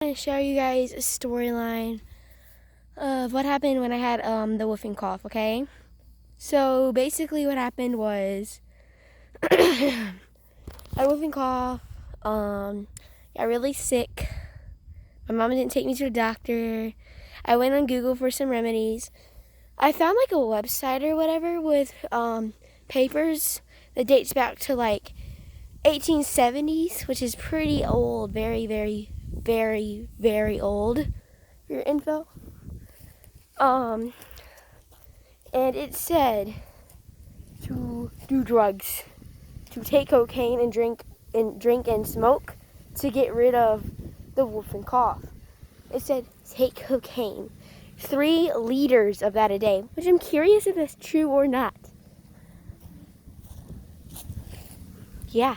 I'm going to show you guys a storyline of what happened when I had the whooping cough, okay? So basically what happened was I had a whooping cough, got really sick. My mom didn't take me to the doctor. I went on Google for some remedies. I found like a website or whatever with papers that dates back to like 1870s, which is pretty old, very, very, very, very old for your info. And it said to do drugs, to take cocaine and drink and smoke to get rid of the whooping cough. It said take cocaine, 3 liters of that a day, which I'm curious if that's true or not. Yeah.